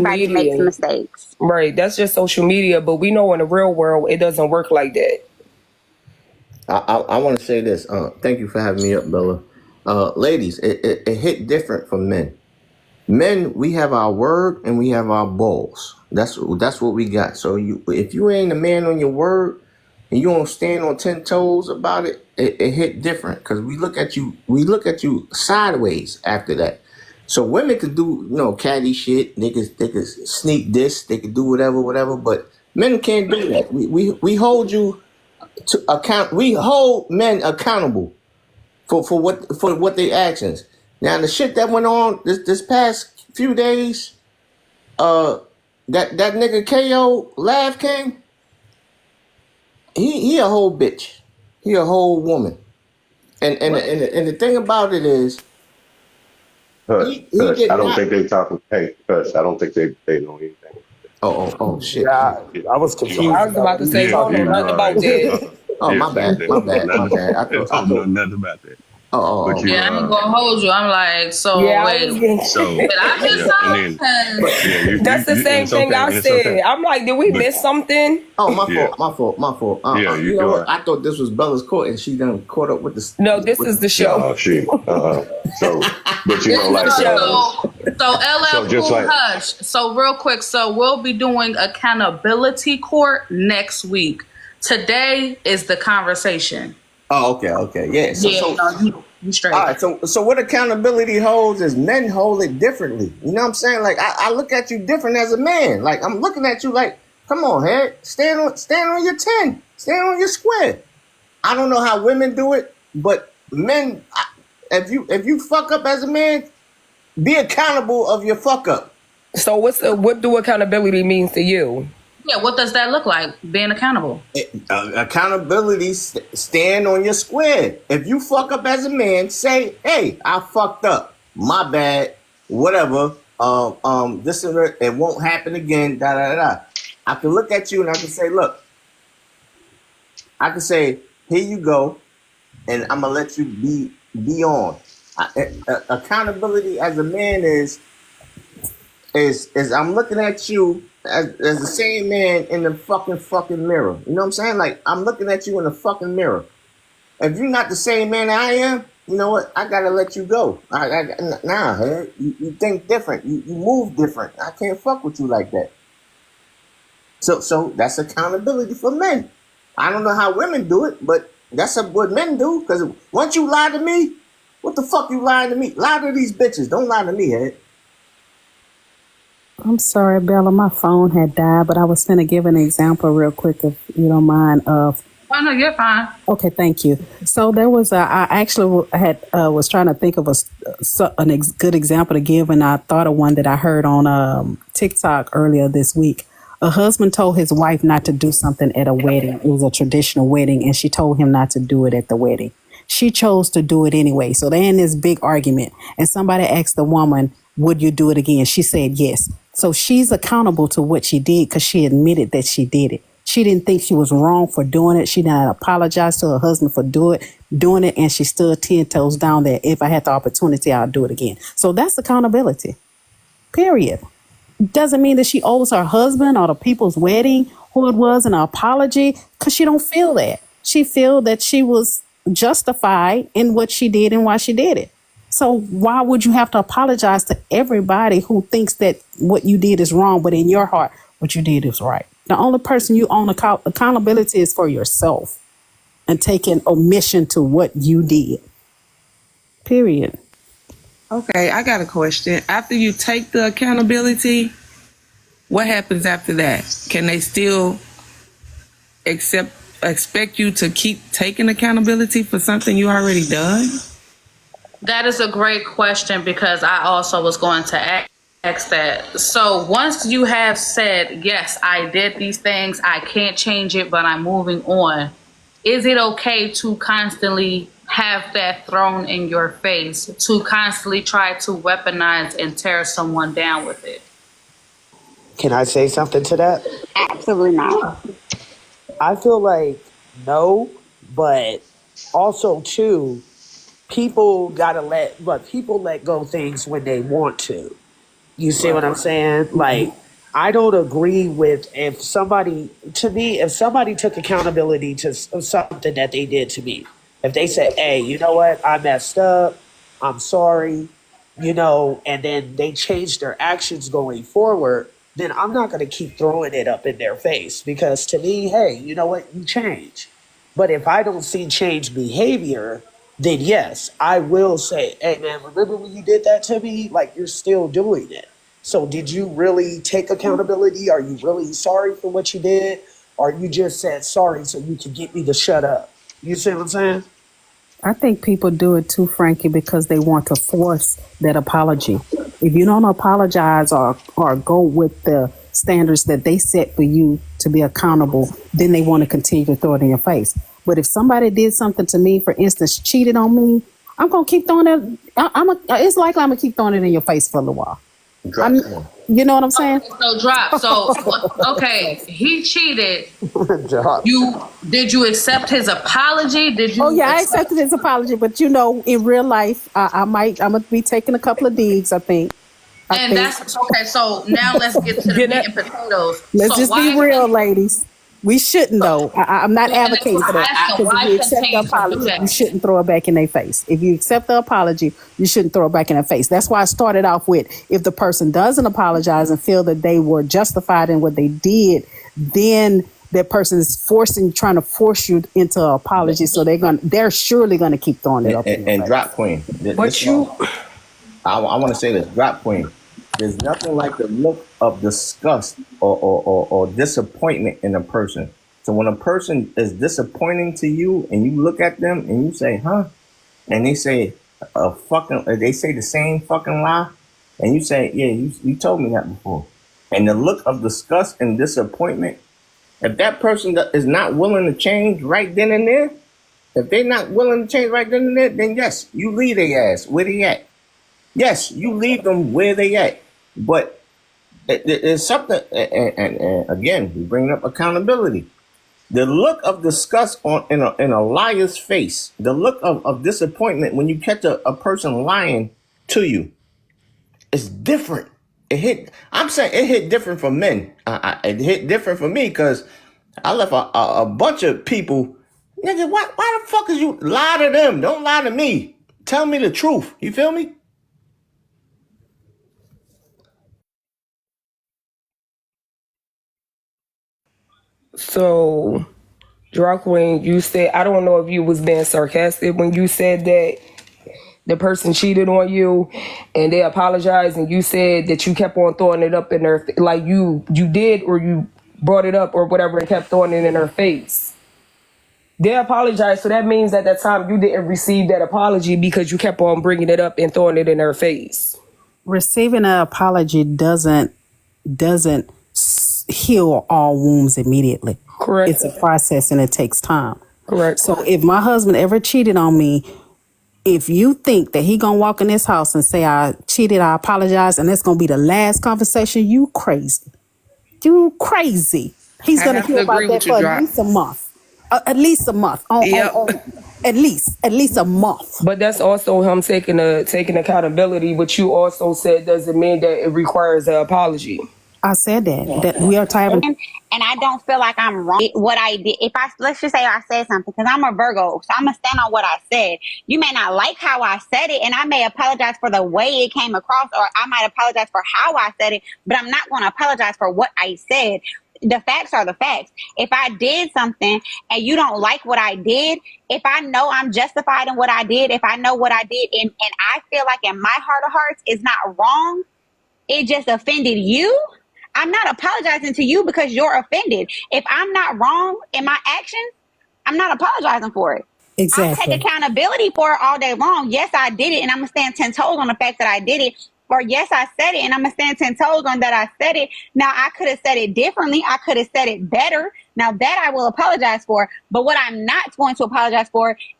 social everybody makes media. mistakes. Right, that's just social media, but we know in the real world it doesn't work like that. I want to say this. Thank you for having me up, Bella. Ladies, it hit different from men. Men, we have our word and we have our balls. That's what we got. So if you ain't a man on your word and you don't stand on 10 toes about it, it hit different because we look at you sideways after that. So women could do catty shit. They could sneak this. They could do whatever. But men can't do that. We hold you to account. We hold men accountable for what their actions. Now the shit that went on this past few days, uh, that nigga KO Laugh King, he a whole bitch, he a whole woman, and the thing about it is Hush, he hush. did I don't not. think they talking. Hey, hush. I don't think they know anything. Oh shit. Yeah, I was You confused I are. was about about what to he was say we Yeah, don't talking know you nothing about. are. about that. Oh Yeah, my see, bad, they my don't know bad, my nothing. bad. I They thought don't know nothing about that. But oh. you Yeah, I ain't gonna hold you. I'm like, so Yeah, I wait, was did so I miss yeah, and something? then 'Cause yeah, That's the and same it's thing okay, I and it's okay. said. I'm like, did we But miss something? Oh, my yeah, fault, my fault, my fault. yeah, You know you what? are. I thought this was Bella's court, and she done caught up with No, the. this With is the the show. No, she. So, but this is like the Show. so LL so just Cool like Hush. So real quick, so we'll be doing accountability court next week. Today is the conversation. Oh, okay, yeah. So, Yeah, so no, you all straight. right, so what accountability holds is men hold it differently. You know what I'm saying? Like I look at you different as a man. Like I'm looking at you like, come on, head, stand on your 10, stand on your square. I don't know how women do it, but men, if you fuck up as a man, be accountable of your fuck up. So what do accountability means to you? Yeah, what does that look like? Being accountable. Accountability, stand on your square. If you fuck up as a man, say, hey, I fucked up, my bad, whatever. This and that, it won't happen again. Da da da. I can look at you and I can say, look, I can say, here you go, and I'm gonna let you be on. Accountability as a man is I'm looking at you as the same man in the fucking mirror. You know what I'm saying? Like I'm looking at you in the fucking mirror. If you're not the same man I am, you know what? I gotta let you go. Nah, man. You think different. You move different. I can't fuck with you like that. So that's accountability for men. I don't know how women do it, but that's what men do. Because once you lie to me, what the fuck you lying to me? Lie to these bitches. Don't lie to me, Ed. I'm sorry, Bella. My phone had died, but I was going to give an example real quick, if you don't mind. Of Oh no, you're fine. Okay, thank you. So there was I actually had was trying to think of a good example to give, and I thought of one that I heard on TikTok earlier this week. A husband told his wife not to do something at a wedding. It was a traditional wedding, and she told him not to do it at the wedding. She chose to do it anyway. So they're in this big argument, and somebody asked the woman, "Would you do it again?" She said yes. So she's accountable to what she did because she admitted that she did it. She didn't think she was wrong for doing it. She didn't apologize to her husband for doing it, and she stood 10 toes down there. If I had the opportunity, I'll do it again. So that's accountability. Period. Doesn't mean that she owes her husband or the people's wedding who it was an apology, because she don't feel that. She feel that she was justified in what she did and why she did it. So why would you have to apologize to everybody who thinks that what you did is wrong, but in your heart, what you did is right? The only person you own accountability is for yourself and taking omission to what you did. Period. Okay, I got a question. After you take the accountability, what happens after that? Can they still expect you to keep taking accountability for something you already done? That is a great question because I also was going to ask that. So once you have said, yes, I did these things, I can't change it, but I'm moving on, is it okay to constantly have that thrown in your face, to constantly try to weaponize and tear someone down with it? Can I say something to that? Absolutely not. I feel like no, but also too, people gotta let, but people let go things when they want to. You see what I'm saying? Like, I don't agree with if somebody, to me, if somebody took accountability to something that they did to me, if they said, hey, you know what, I messed up, I'm sorry, and then they changed their actions going forward, then I'm not going to keep throwing it up in their face because to me, hey, you know what, you change. But if I don't see change behavior, then yes, I will say, hey man, remember when you did that to me? Like you're still doing it. So did you really take accountability? Are you really sorry for what you did? Or you just said sorry so you could get me to shut up? You see what I'm saying? I think people do it too, Frankie, because they want to force that apology. If you don't apologize or go with the standards that they set for you to be accountable, then they want to continue to throw it in your face. But if somebody did something to me, for instance, cheated on me, I'm gonna keep throwing it. It's likely I'm gonna keep throwing it in your face for a little while. Drop I'm, one. you know what I'm saying? Okay, so drop. So okay, he cheated. Job. Did you accept his apology? Did Oh you yeah, I accept? accepted his apology, but in real life, I'm gonna be taking a couple of digs. I And think. that's okay. So now let's get to the Get meat that? and potatoes. Let's So just be why real, can ladies. We shouldn't though. I'm not and that's advocating what for I'm that asking? because if Why you accept the continue to do apology, you that? shouldn't throw it back in their face. If you accept the apology, you shouldn't throw it back in their face. That's why I started off with if the person doesn't apologize and feel that they were justified in what they did, then that person is trying to force you into an apology. So they're surely gonna keep throwing it And, up in and, your and face. drop queen. This But one, you, I want to say this. Drop queen. There's nothing like the look of disgust or disappointment in a person. So when a person is disappointing to you and you look at them and you say, huh? And they say they say the same fucking lie. And you say, yeah, you told me that before. And the look of disgust and disappointment, if that person is not willing to change right then and there, if they're not willing to change right then and there, then yes, you leave their ass where they at. Yes, you leave them where they at. But it's something, and again, we bring up accountability. The look of disgust in a liar's face, the look of disappointment when you catch a person lying to you, is different. I'm saying it hit different for men. It hit different for me because I left a bunch of people. Nigga, why the fuck is you lie to them? Don't lie to me. Tell me the truth. You feel me? so Drunk, when you said, I don't know if you was being sarcastic when you said that the person cheated on you and they apologized and you said that you kept on throwing it up in their like you did or you brought it up or whatever and kept throwing it in her face. They apologized, so that means at that time you didn't receive that apology because you kept on bringing it up and throwing it in her face. Receiving an apology doesn't heal all wounds immediately. Correct. It's a process and it takes time. Correct. So if my husband ever cheated on me, if you think that he gonna walk in this house and say I cheated, I apologize, and that's gonna be the last conversation, you crazy. You crazy. He's I gonna have hear to about agree that with you, for at Drop. least a month. At least a month. Yep. At least a month. But that's also him taking accountability, which you also said doesn't mean that it requires an apology. I said that we are tired. And I don't feel like I'm wrong. What I did, if I let's just say I said something, because I'm a Virgo, so I'm gonna stand on what I said. You may not like how I said it, and I may apologize for the way it came across, or I might apologize for how I said it, but I'm not gonna apologize for what I said. The facts are the facts. If I did something and you don't like what I did, if I know I'm justified in what I did, if I know what I did, and I feel like in my heart of hearts it's not wrong, it just offended you, I'm not apologizing to you because you're offended. If I'm not wrong in my actions, I'm not apologizing for it. I'll take Exactly. accountability for it all day long. Yes, I did it, and I'm gonna stand 10 toes on the fact that I did it. Or yes, I said it, and I'm gonna stand 10 toes on that I said it. Now I could have said it differently. I could have said it better. Now that I will apologize for. But what I'm not going to apologize for